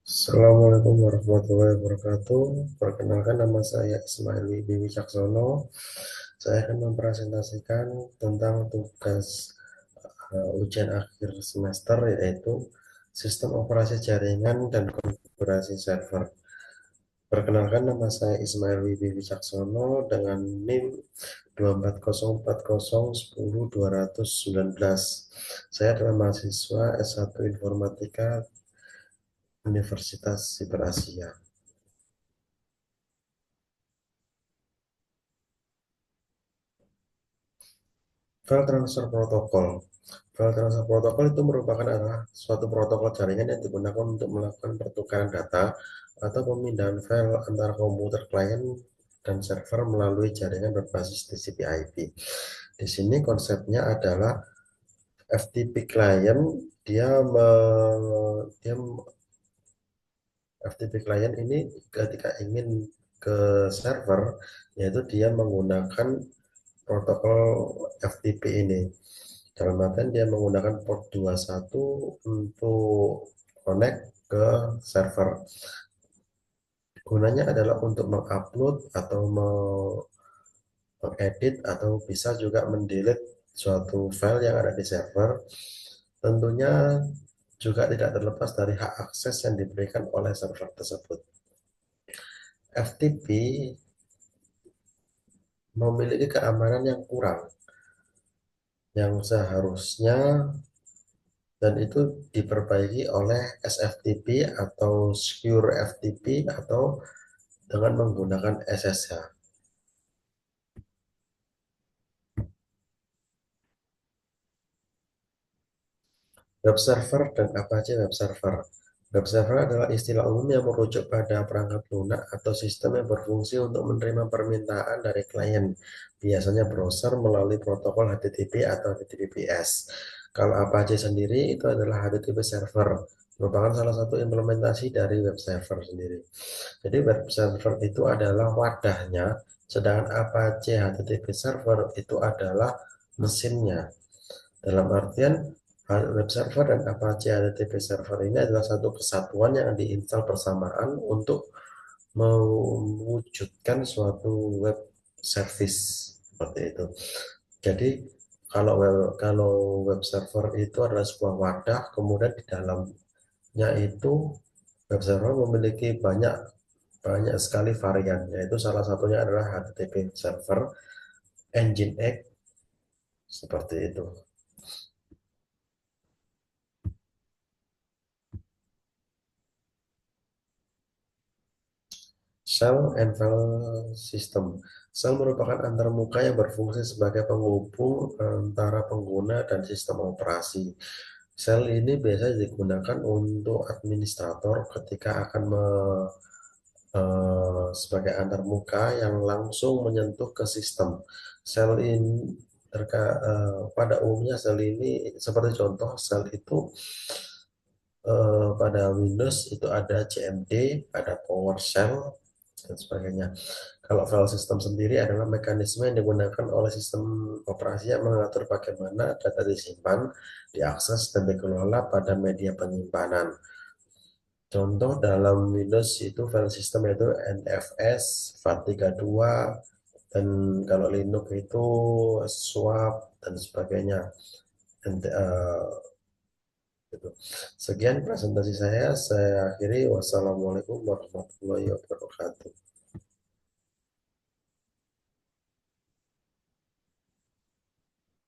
Assalamualaikum warahmatullahi wabarakatuh. Perkenalkan, nama saya Ismail Wibi Wicaksono. Saya akan mempresentasikan tentang tugas ujian akhir semester, yaitu sistem operasi jaringan dan konfigurasi server. Perkenalkan, nama saya Ismail Wibi Wicaksono dengan NIM 24040102019. Saya adalah mahasiswa S1 Informatika Universitas Siber Asia. File transfer protokol. File transfer protokol itu merupakan adalah suatu protokol jaringan yang digunakan untuk melakukan pertukaran data atau pemindahan file antara komputer klien dan server melalui jaringan berbasis TCP/IP. Di sini konsepnya adalah FTP client, dia me, dia FTP client ini ketika ingin ke server, yaitu dia menggunakan protokol FTP ini. Dalam artian dia menggunakan port 21 untuk connect ke server. Gunanya adalah untuk mengupload atau mengedit atau bisa juga mendelete suatu file yang ada di server. Tentunya juga tidak terlepas dari hak akses yang diberikan oleh server tersebut. FTP memiliki keamanan yang kurang, yang seharusnya, dan itu diperbaiki oleh SFTP atau Secure FTP atau dengan menggunakan SSH. Web server dan Apache Web Server. Web server adalah istilah umum yang merujuk pada perangkat lunak atau sistem yang berfungsi untuk menerima permintaan dari klien, biasanya browser melalui protokol HTTP atau HTTPS. Kalau Apache sendiri itu adalah HTTP server, merupakan salah satu implementasi dari web server sendiri. Jadi web server itu adalah wadahnya, sedangkan Apache HTTP server itu adalah mesinnya. Dalam artian web server dan Apache HTTP server ini adalah satu kesatuan yang diinstal bersamaan untuk mewujudkan suatu web service seperti itu. Jadi kalau web server itu adalah sebuah wadah, kemudian di dalamnya itu web server memiliki banyak banyak sekali varian, yaitu salah satunya adalah HTTP server, Nginx, seperti itu. Shell and file system. Shell merupakan antarmuka yang berfungsi sebagai penghubung antara pengguna dan sistem operasi. Shell ini biasanya digunakan untuk administrator ketika akan sebagai antarmuka yang langsung menyentuh ke sistem. Shell ini pada umumnya Shell ini seperti contoh Shell itu pada Windows itu ada CMD, ada PowerShell dan sebagainya. Kalau file system sendiri adalah mekanisme yang digunakan oleh sistem operasi yang mengatur bagaimana data disimpan, diakses, dan dikelola pada media penyimpanan. Contoh dalam Windows itu file system yaitu NFS, FAT32, dan kalau Linux itu swap dan sebagainya. And, gitu. Sekian presentasi saya akhiri. Wassalamualaikum warahmatullahi wabarakatuh.